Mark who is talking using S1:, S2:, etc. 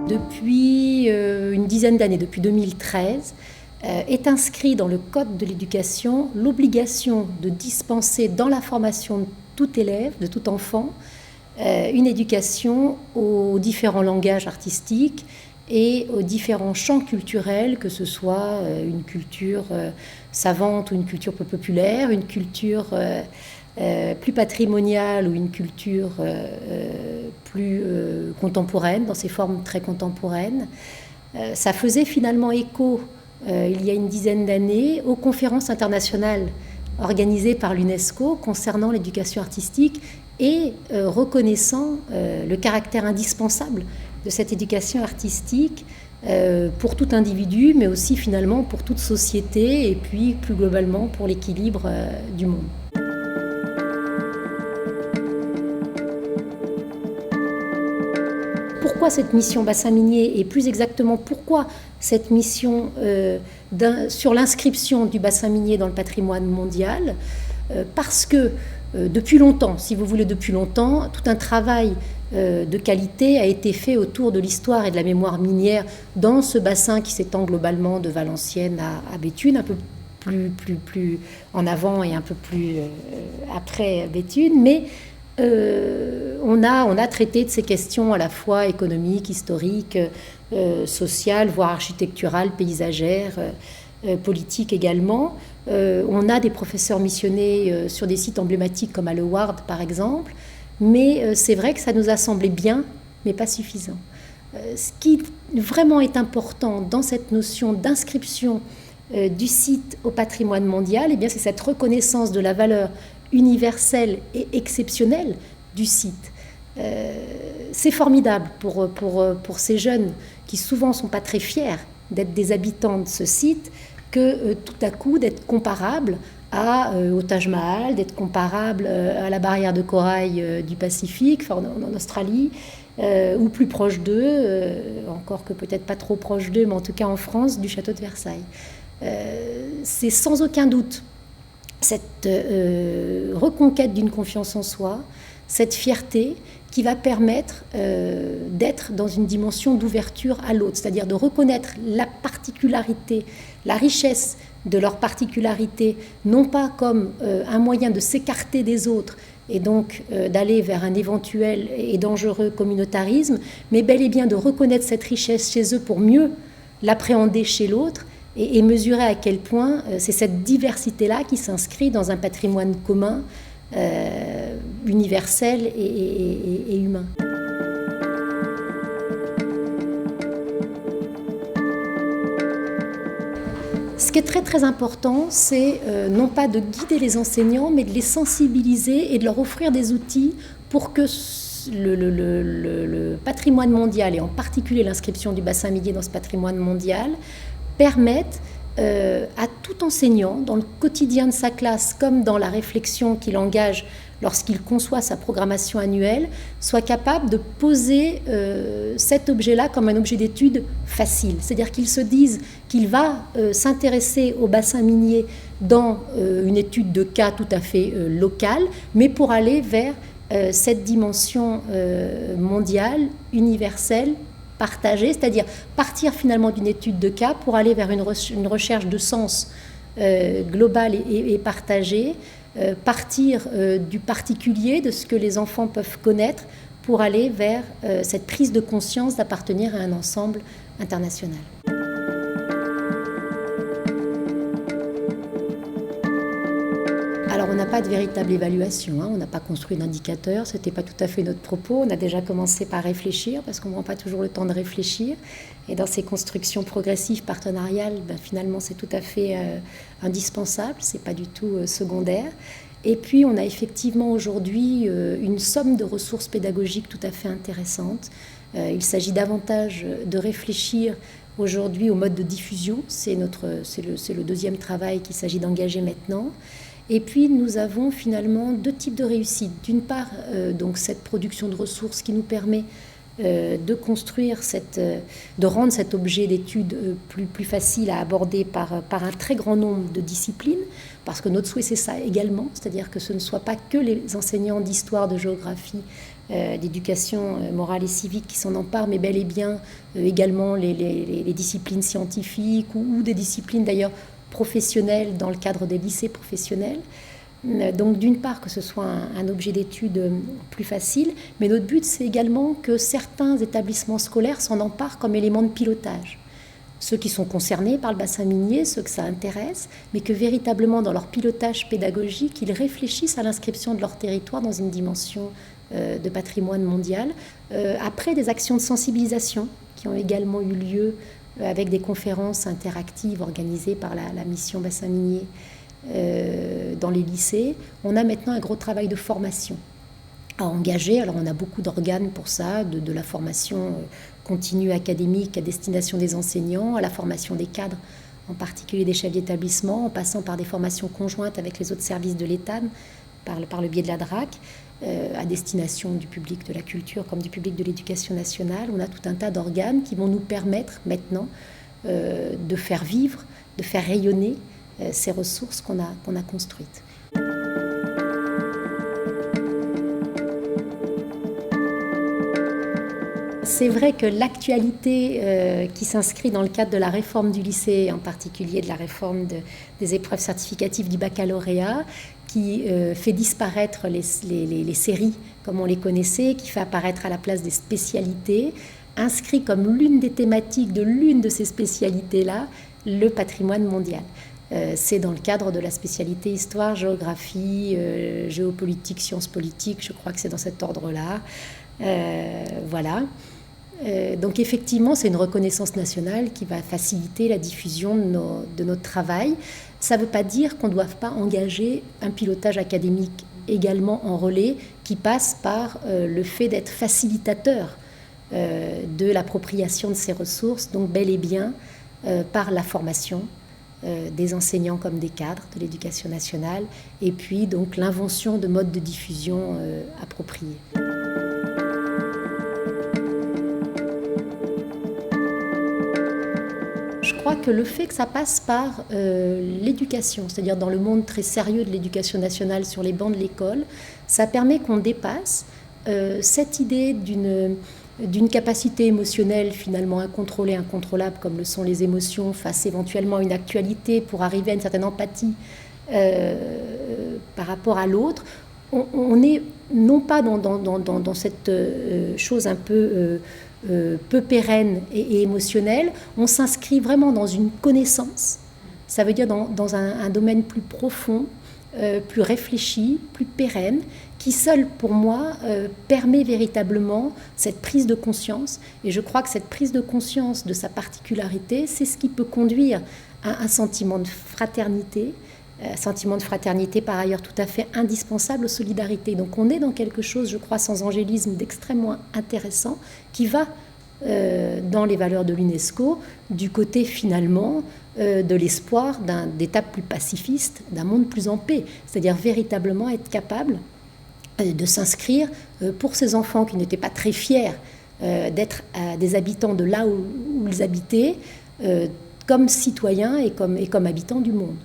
S1: Depuis une dizaine d'années, depuis 2013, est inscrit dans le Code de l'éducation l'obligation de dispenser dans la formation de tout élève, de tout enfant, une éducation aux différents langages artistiques et aux différents champs culturels, que ce soit une culture savante ou une culture peu populaire, une culture plus patrimoniale ou une culture plus contemporaine, dans ses formes très contemporaines. Ça faisait finalement écho, il y a une dizaine d'années, aux conférences internationales organisées par l'UNESCO concernant l'éducation artistique et reconnaissant le caractère indispensable de cette éducation artistique pour tout individu, mais aussi finalement pour toute société et puis plus globalement pour l'équilibre du monde. Pourquoi cette mission bassin minier et plus exactement pourquoi cette mission sur l'inscription du bassin minier dans le patrimoine mondial? Parce que depuis longtemps, si vous voulez depuis longtemps, tout un travail de qualité a été fait autour de l'histoire et de la mémoire minière dans ce bassin qui s'étend globalement de Valenciennes à Béthune, un peu plus en avant et un peu plus après Béthune, mais on a traité de ces questions à la fois économiques, historiques, sociales, voire architecturales, paysagères, politiques également. On a des professeurs missionnés sur des sites emblématiques comme à Le Ward par exemple, mais c'est vrai que ça nous a semblé bien, mais pas suffisant. Ce qui vraiment est important dans cette notion d'inscription du site au patrimoine mondial, eh bien, c'est cette reconnaissance de la valeur universelle et exceptionnelle du site. C'est formidable pour ces jeunes qui souvent ne sont pas très fiers d'être des habitants de ce site, que tout à coup d'être comparables au Taj Mahal, d'être comparables à la barrière de corail du Pacifique, enfin, en Australie, ou plus proche d'eux, encore que peut-être pas trop proche d'eux, mais en tout cas en France, du château de Versailles. C'est sans aucun doute cette reconquête d'une confiance en soi, cette fierté qui va permettre d'être dans une dimension d'ouverture à l'autre, c'est-à-dire de reconnaître la particularité, la richesse de leur particularité, non pas comme un moyen de s'écarter des autres et donc d'aller vers un éventuel et dangereux communautarisme, mais bel et bien de reconnaître cette richesse chez eux pour mieux l'appréhender chez l'autre et mesurer à quel point c'est cette diversité-là qui s'inscrit dans un patrimoine commun, universel et humain. Ce qui est très très important, c'est non pas de guider les enseignants, mais de les sensibiliser et de leur offrir des outils pour que le patrimoine mondial, et en particulier l'inscription du bassin minier dans ce patrimoine mondial, permettent à tout enseignant, dans le quotidien de sa classe, comme dans la réflexion qu'il engage lorsqu'il conçoit sa programmation annuelle, soit capable de poser cet objet-là comme un objet d'étude facile. C'est-à-dire qu'il se dise qu'il va s'intéresser au bassin minier dans une étude de cas tout à fait locale, mais pour aller vers cette dimension mondiale, universelle, partagée, c'est-à-dire partir finalement d'une étude de cas pour aller vers une recherche de sens global et partagé, partir du particulier, de ce que les enfants peuvent connaître, pour aller vers cette prise de conscience d'appartenir à un ensemble international. Alors on n'a pas de véritable évaluation, on n'a pas construit d'indicateur, ce n'était pas tout à fait notre propos, on a déjà commencé par réfléchir parce qu'on ne prend pas toujours le temps de réfléchir et dans ces constructions progressives, partenariales, finalement c'est tout à fait indispensable, ce n'est pas du tout secondaire. Et puis on a effectivement aujourd'hui une somme de ressources pédagogiques tout à fait intéressantes. Il s'agit davantage de réfléchir aujourd'hui au mode de diffusion, c'est le deuxième travail qu'il s'agit d'engager maintenant. Et puis nous avons finalement deux types de réussite. D'une part, donc cette production de ressources qui nous permet de construire, de rendre cet objet d'étude plus facile à aborder par un très grand nombre de disciplines, parce que notre souhait c'est ça également, c'est-à-dire que ce ne soit pas que les enseignants d'histoire, de géographie d'éducation morale et civique qui s'en emparent, mais bel et bien également les disciplines scientifiques ou des disciplines d'ailleurs professionnelles dans le cadre des lycées professionnels. Donc d'une part que ce soit un objet d'étude plus facile, mais notre but c'est également que certains établissements scolaires s'en emparent comme élément de pilotage. Ceux qui sont concernés par le bassin minier, ceux que ça intéresse, mais que véritablement dans leur pilotage pédagogique, ils réfléchissent à l'inscription de leur territoire dans une dimension de patrimoine mondial, après des actions de sensibilisation qui ont également eu lieu avec des conférences interactives organisées par la mission bassin minier dans les lycées. On a maintenant un gros travail de formation à engager. Alors on a beaucoup d'organes pour ça, de la formation continue académique à destination des enseignants, à la formation des cadres, en particulier des chefs d'établissement, en passant par des formations conjointes avec les autres services de l'État, par le biais de la DRAC, à destination du public de la culture comme du public de l'éducation nationale. On a tout un tas d'organes qui vont nous permettre maintenant de faire vivre, de faire rayonner ces ressources qu'on a construites. C'est vrai que l'actualité qui s'inscrit dans le cadre de la réforme du lycée, en particulier de la réforme des épreuves certificatives du baccalauréat, qui fait disparaître les séries comme on les connaissait, qui fait apparaître à la place des spécialités, inscrit comme l'une des thématiques de l'une de ces spécialités-là le patrimoine mondial. C'est dans le cadre de la spécialité histoire, géographie, géopolitique, sciences politiques, je crois que c'est dans cet ordre-là. Voilà. Donc effectivement, c'est une reconnaissance nationale qui va faciliter la diffusion de notre travail. Ça ne veut pas dire qu'on ne doive pas engager un pilotage académique également en relais qui passe par le fait d'être facilitateur de l'appropriation de ces ressources, donc bel et bien par la formation des enseignants comme des cadres de l'éducation nationale, et puis donc l'invention de modes de diffusion appropriés. Je crois que le fait que ça passe par l'éducation, c'est-à-dire dans le monde très sérieux de l'éducation nationale sur les bancs de l'école, ça permet qu'on dépasse cette idée d'une capacité émotionnelle finalement incontrôlée, incontrôlable, comme le sont les émotions, face éventuellement à une actualité pour arriver à une certaine empathie par rapport à l'autre. On est non pas dans cette chose un peu pérenne et émotionnelle, on s'inscrit vraiment dans une connaissance, ça veut dire dans un domaine plus profond, plus réfléchi, plus pérenne, qui seul pour moi permet véritablement cette prise de conscience. Et je crois que cette prise de conscience de sa particularité, c'est ce qui peut conduire à un sentiment de fraternité, par ailleurs tout à fait indispensable aux solidarités. Donc on est dans quelque chose, je crois, sans angélisme, d'extrêmement intéressant, qui va dans les valeurs de l'UNESCO, du côté finalement de l'espoir d'étapes plus pacifistes, d'un monde plus en paix, c'est-à-dire véritablement être capable de s'inscrire pour ces enfants qui n'étaient pas très fiers d'être des habitants de là où ils habitaient, comme citoyens et comme habitants du monde.